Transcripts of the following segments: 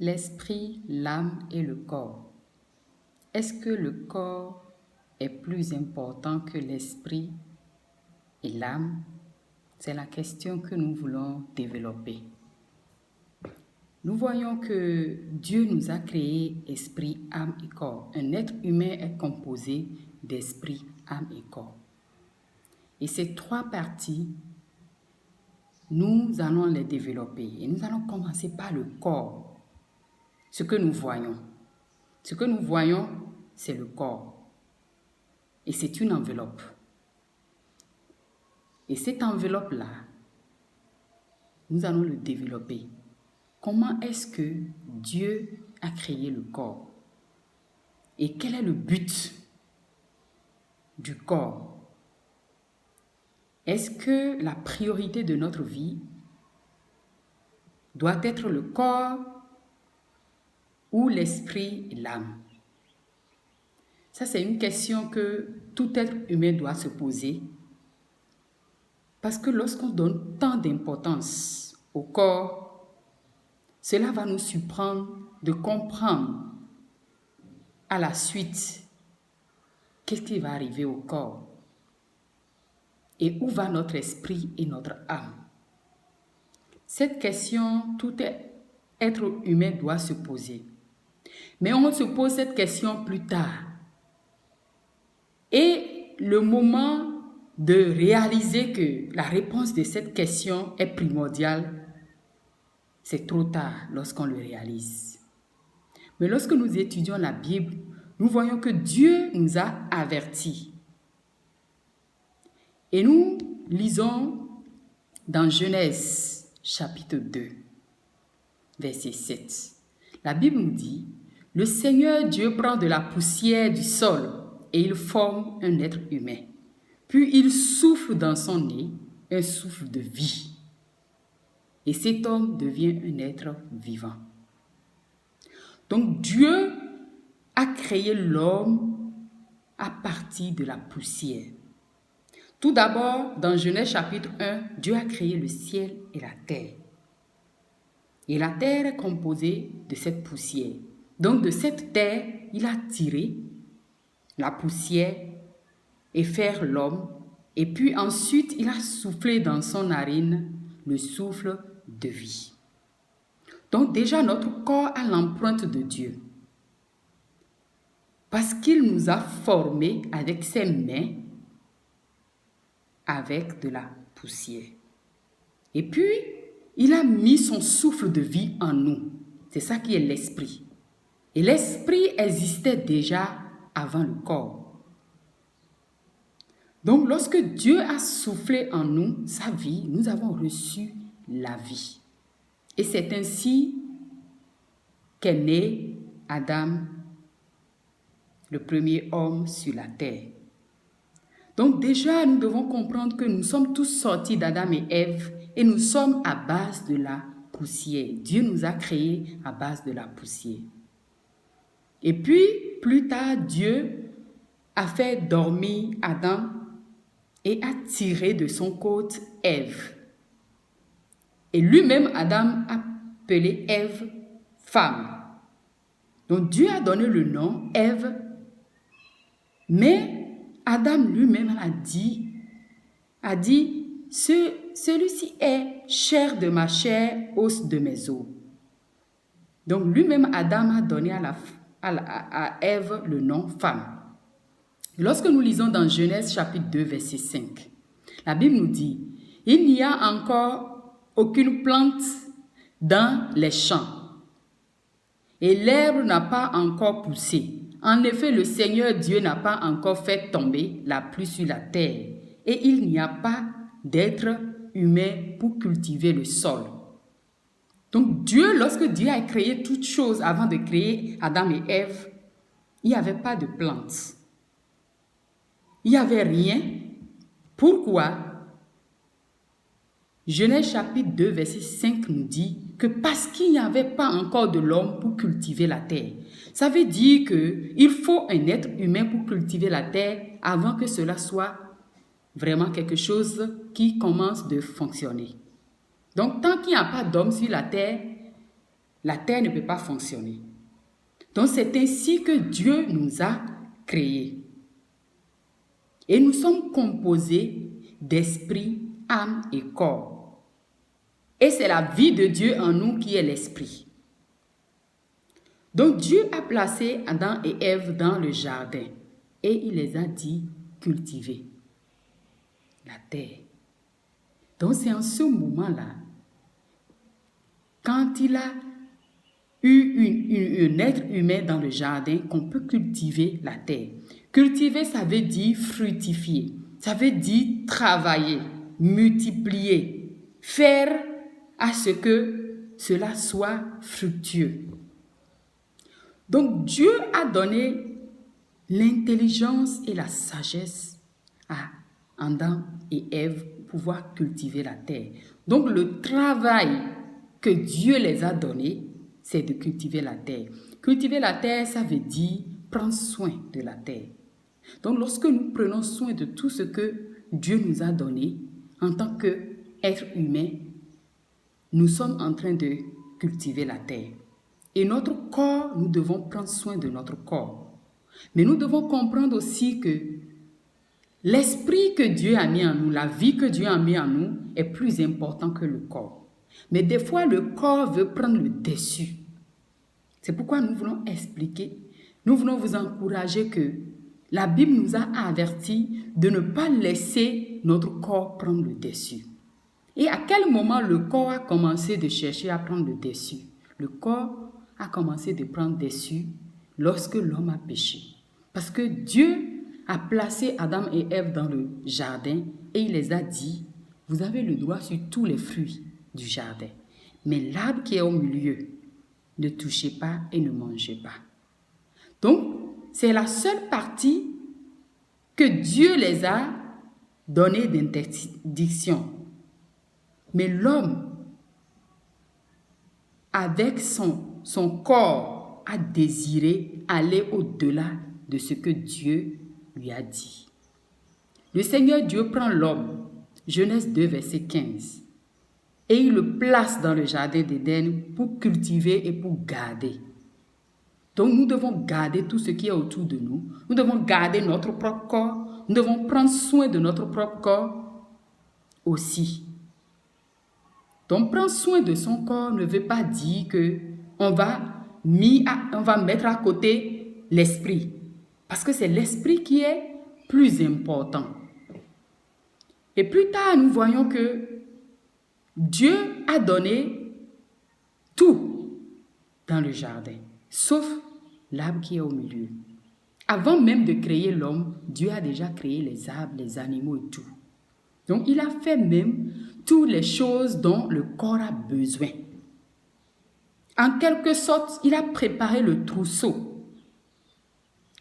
L'esprit, l'âme et le corps. Est-ce que le corps est plus important que l'esprit et l'âme? C'est la question que nous voulons développer. Nous voyons que Dieu nous a créé esprit, âme et corps. Un être humain est composé d'esprit, âme et corps. Et ces trois parties, nous allons les développer. Et nous allons commencer par le corps. Ce que nous voyons. Ce que nous voyons, c'est le corps. Et c'est une enveloppe. Et cette enveloppe-là, nous allons le développer. Comment est-ce que Dieu a créé le corps? Et quel est le but du corps? Est-ce que la priorité de notre vie doit être le corps ou l'esprit et l'âme? Ça, c'est une question que tout être humain doit se poser. Parce que lorsqu'on donne tant d'importance au corps, cela va nous surprendre de comprendre à la suite qu'est-ce qui va arriver au corps et où va notre esprit et notre âme. Cette question, tout être humain doit se poser. Mais on se pose cette question plus tard. Et le moment de réaliser que la réponse de cette question est primordiale, c'est trop tard lorsqu'on le réalise. Mais lorsque nous étudions la Bible, nous voyons que Dieu nous a avertis. Et nous lisons dans Genèse chapitre 2, verset 7. La Bible nous dit, « Le Seigneur Dieu prend de la poussière du sol et il forme un être humain. Puis il souffle dans son nez un souffle de vie. Et cet homme devient un être vivant. » Donc Dieu a créé l'homme à partir de la poussière. Tout d'abord, dans Genèse chapitre 1, Dieu a créé le ciel et la terre. Et la terre est composée de cette poussière. Donc de cette terre, il a tiré la poussière et fait l'homme. Et puis ensuite, il a soufflé dans son narine le souffle de vie. Donc déjà, notre corps a l'empreinte de Dieu. Parce qu'il nous a formés avec ses mains, avec de la poussière. Et puis, il a mis son souffle de vie en nous. C'est ça qui est l'esprit. Et l'esprit existait déjà avant le corps. Donc, lorsque Dieu a soufflé en nous sa vie, nous avons reçu la vie. Et c'est ainsi qu'est né Adam, le premier homme sur la terre. Donc déjà, nous devons comprendre que nous sommes tous sortis d'Adam et Ève et nous sommes à base de la poussière. Dieu nous a créés à base de la poussière. Et puis, plus tard, Dieu a fait dormir Adam et a tiré de son côte Ève. Et lui-même, Adam, a appelé Ève femme. Donc Dieu a donné le nom Ève, mais Adam lui-même a dit, celui-ci est chair de ma chair, os de mes os. Donc lui-même, Adam a donné à Ève le nom femme. Lorsque nous lisons dans Genèse chapitre 2, verset 5, la Bible nous dit, il n'y a encore aucune plante dans les champs et l'herbe n'a pas encore poussé. En effet, le Seigneur Dieu n'a pas encore fait tomber la pluie sur la terre et il n'y a pas d'être humain pour cultiver le sol. Donc Dieu, lorsque Dieu a créé toutes choses avant de créer Adam et Ève, il n'y avait pas de plantes. Il n'y avait rien. Pourquoi? Genèse chapitre 2, verset 5 nous dit que parce qu'il n'y avait pas encore de l'homme pour cultiver la terre. Ça veut dire qu'il faut un être humain pour cultiver la terre avant que cela soit vraiment quelque chose qui commence de fonctionner. Donc, tant qu'il n'y a pas d'homme sur la terre, la terre ne peut pas fonctionner. Donc c'est ainsi que Dieu nous a créés. Et nous sommes composés d'esprit, âme et corps. Et c'est la vie de Dieu en nous qui est l'esprit. Donc Dieu a placé Adam et Ève dans le jardin et il les a dit cultiver la terre. Donc c'est en ce moment-là, quand il a eu un être humain dans le jardin, qu'on peut cultiver la terre. Cultiver, ça veut dire fructifier, ça veut dire travailler, multiplier, faire à ce que cela soit fructueux. Donc Dieu a donné l'intelligence et la sagesse à Adam et Ève pour pouvoir cultiver la terre. Donc le travail que Dieu les a donné, c'est de cultiver la terre. Cultiver la terre, ça veut dire prendre soin de la terre. Donc lorsque nous prenons soin de tout ce que Dieu nous a donné en tant qu'être humain, nous sommes en train de cultiver la terre. Et notre corps, nous devons prendre soin de notre corps. Mais nous devons comprendre aussi que l'esprit que Dieu a mis en nous, la vie que Dieu a mis en nous, est plus important que le corps. Mais des fois, le corps veut prendre le dessus. C'est pourquoi nous voulons expliquer, nous voulons vous encourager que la Bible nous a avertis de ne pas laisser notre corps prendre le dessus. Et à quel moment le corps a commencé de chercher à prendre le dessus? Le corps a commencé de prendre dessus lorsque l'homme a péché. Parce que Dieu a placé Adam et Ève dans le jardin et il les a dit, vous avez le droit sur tous les fruits du jardin. Mais l'arbre qui est au milieu, ne touchez pas et ne mangez pas. Donc, c'est la seule partie que Dieu les a donné d'interdiction. Mais l'homme, avec son corps, a désiré aller au-delà de ce que Dieu lui a dit. Le Seigneur Dieu prend l'homme, Genèse 2, verset 15, et il le place dans le jardin d'Éden pour cultiver et pour garder. Donc nous devons garder tout ce qui est autour de nous. Nous devons garder notre propre corps. Nous devons prendre soin de notre propre corps aussi. Donc prendre soin de son corps ne veut pas dire qu'on va mettre à côté l'esprit. Parce que c'est l'esprit qui est plus important. Et plus tard, nous voyons que Dieu a donné tout dans le jardin, sauf l'arbre qui est au milieu. Avant même de créer l'homme, Dieu a déjà créé les arbres, les animaux et tout. Donc, il a fait même toutes les choses dont le corps a besoin. En quelque sorte, il a préparé le trousseau.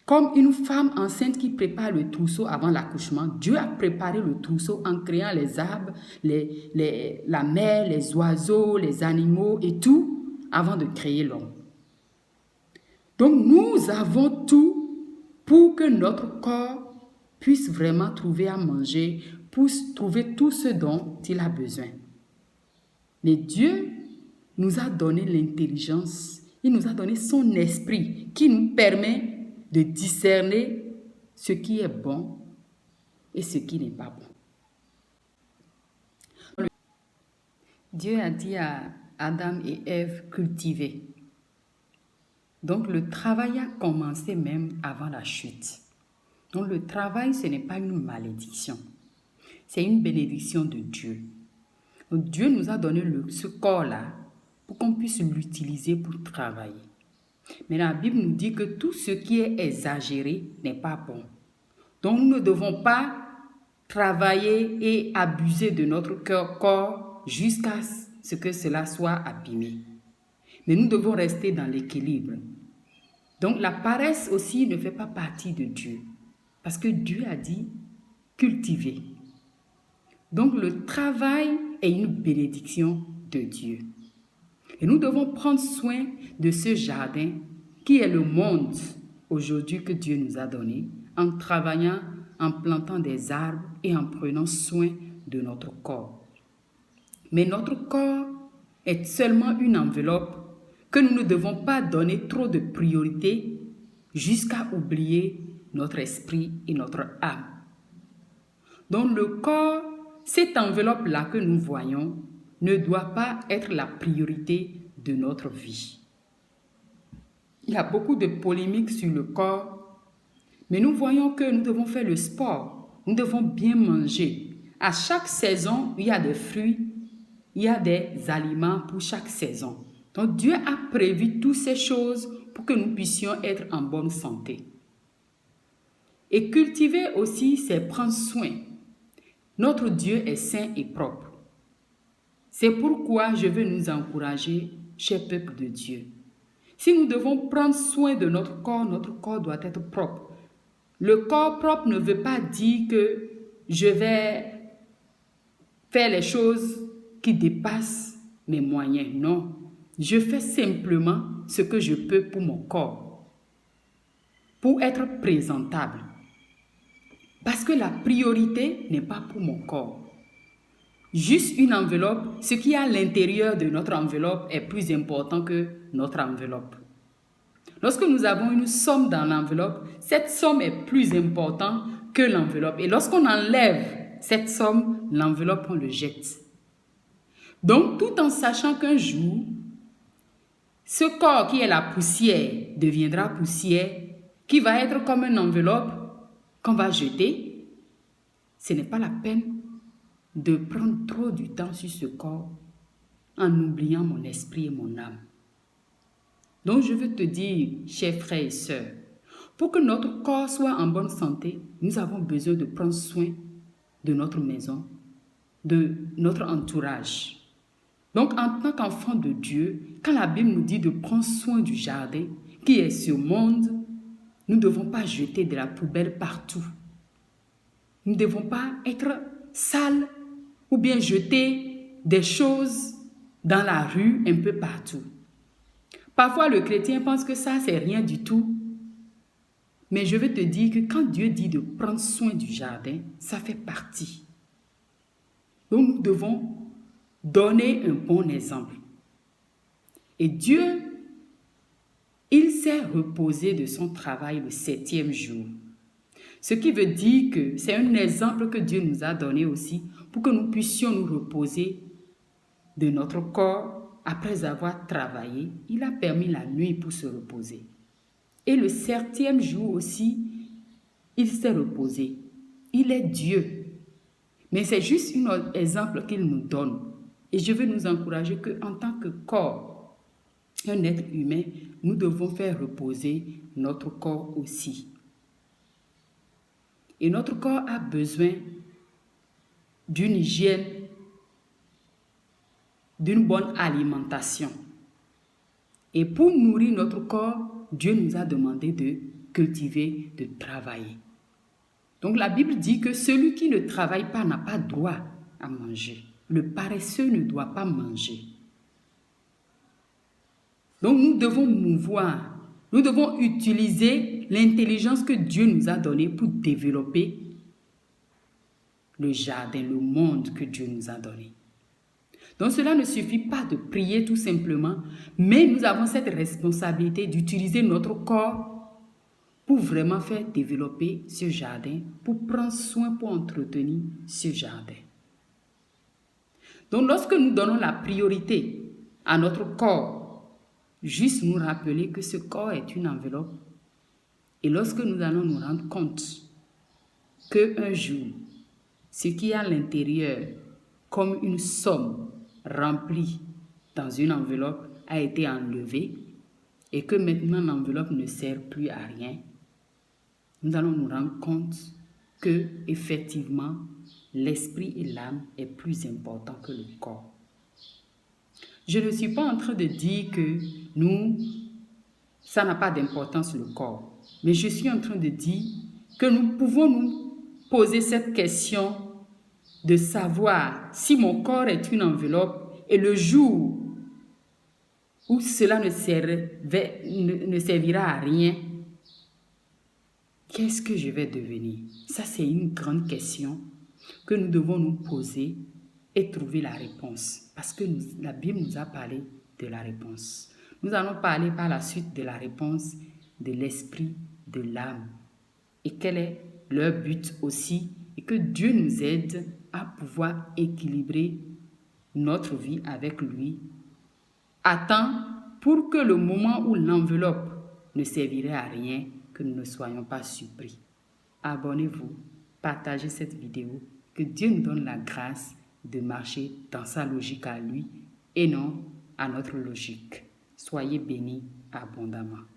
Comme une femme enceinte qui prépare le trousseau avant l'accouchement, Dieu a préparé le trousseau en créant les arbres, la mer, les oiseaux, les animaux et tout avant de créer l'homme. Donc nous avons tout pour que notre corps puisse vraiment trouver à manger, puisse trouver tout ce dont il a besoin. Mais Dieu nous a donné l'intelligence, il nous a donné son esprit qui nous permet de discerner ce qui est bon et ce qui n'est pas bon. Dieu a dit à Adam et Ève cultiver. Donc le travail a commencé même avant la chute. Donc le travail, ce n'est pas une malédiction, c'est une bénédiction de Dieu. Donc Dieu nous a donné ce corps-là pour qu'on puisse l'utiliser pour travailler. Mais la Bible nous dit que tout ce qui est exagéré n'est pas bon. Donc nous ne devons pas travailler et abuser de notre corps jusqu'à ce que cela soit abîmé. Mais nous devons rester dans l'équilibre. Donc la paresse aussi ne fait pas partie de Dieu. Parce que Dieu a dit cultiver. Donc le travail est une bénédiction de Dieu. Et nous devons prendre soin de ce jardin qui est le monde aujourd'hui que Dieu nous a donné en travaillant, en plantant des arbres et en prenant soin de notre corps. Mais notre corps est seulement une enveloppe que nous ne devons pas donner trop de priorité jusqu'à oublier notre esprit et notre âme. Donc le corps, cette enveloppe-là que nous voyons, ne doit pas être la priorité de notre vie. Il y a beaucoup de polémiques sur le corps, mais nous voyons que nous devons faire le sport, nous devons bien manger. À chaque saison, il y a des fruits, il y a des aliments pour chaque saison. Donc Dieu a prévu toutes ces choses pour que nous puissions être en bonne santé. Et cultiver aussi, c'est prendre soin. Notre Dieu est saint et propre. C'est pourquoi je veux nous encourager, chers peuples de Dieu. Si nous devons prendre soin de notre corps doit être propre. Le corps propre ne veut pas dire que je vais faire les choses qui dépassent mes moyens. Non, je fais simplement ce que je peux pour mon corps, pour être présentable. Parce que la priorité n'est pas pour mon corps. Juste une enveloppe, ce qui est à l'intérieur de notre enveloppe est plus important que notre enveloppe. Lorsque nous avons une somme dans l'enveloppe, cette somme est plus importante que l'enveloppe. Et lorsqu'on enlève cette somme, l'enveloppe, on le jette. Donc, tout en sachant qu'un jour, ce corps qui est la poussière deviendra poussière, qui va être comme une enveloppe qu'on va jeter, ce n'est pas la peine de prendre trop du temps sur ce corps en oubliant mon esprit et mon âme. Donc je veux te dire, chers frères et sœurs, pour que notre corps soit en bonne santé, nous avons besoin de prendre soin de notre maison, de notre entourage. Donc en tant qu'enfant de Dieu, quand la Bible nous dit de prendre soin du jardin qui est ce monde, nous ne devons pas jeter de la poubelle partout. Nous ne devons pas être sales ou bien jeter des choses dans la rue un peu partout. Parfois, le chrétien pense que ça, c'est rien du tout. Mais je veux te dire que quand Dieu dit de prendre soin du jardin, ça fait partie. Donc, nous devons donner un bon exemple. Et Dieu, il s'est reposé de son travail le 7e jour. Ce qui veut dire que c'est un exemple que Dieu nous a donné aussi pour que nous puissions nous reposer de notre corps. Après avoir travaillé, il a permis la nuit pour se reposer. Et le 7e jour aussi, il s'est reposé. Il est Dieu. Mais c'est juste un exemple qu'il nous donne. Et je veux nous encourager qu'en tant que corps, un être humain, nous devons faire reposer notre corps aussi. Et notre corps a besoin d'une hygiène, d'une bonne alimentation. Et pour nourrir notre corps, Dieu nous a demandé de cultiver, de travailler. Donc la Bible dit que celui qui ne travaille pas n'a pas droit à manger. Le paresseux ne doit pas manger. Donc nous devons mouvoir, nous devons utiliser l'intelligence que Dieu nous a donnée pour développer le jardin, le monde que Dieu nous a donné. Donc cela ne suffit pas de prier tout simplement, mais nous avons cette responsabilité d'utiliser notre corps pour vraiment faire développer ce jardin, pour prendre soin, pour entretenir ce jardin. Donc lorsque nous donnons la priorité à notre corps, juste nous rappeler que ce corps est une enveloppe, et lorsque nous allons nous rendre compte qu'un jour, ce qui est à l'intérieur, comme une somme remplie dans une enveloppe, a été enlevé et que maintenant l'enveloppe ne sert plus à rien, nous allons nous rendre compte que effectivement l'esprit et l'âme est plus important que le corps. Je ne suis pas en train de dire que ça n'a pas d'importance le corps, mais je suis en train de dire que nous pouvons nous poser cette question de savoir si mon corps est une enveloppe et le jour où cela ne servira à rien, qu'est-ce que je vais devenir? Ça, c'est une grande question que nous devons nous poser et trouver la réponse. Parce que la Bible nous a parlé de la réponse. Nous allons parler par la suite de la réponse de l'esprit, de l'âme et quel est leur but aussi et que Dieu nous aide à pouvoir équilibrer notre vie avec lui à temps pour que le moment où l'enveloppe ne servirait à rien, que nous ne soyons pas surpris. Abonnez-vous, partagez cette vidéo, que Dieu nous donne la grâce de marcher dans sa logique à lui et non à notre logique. Soyez bénis abondamment.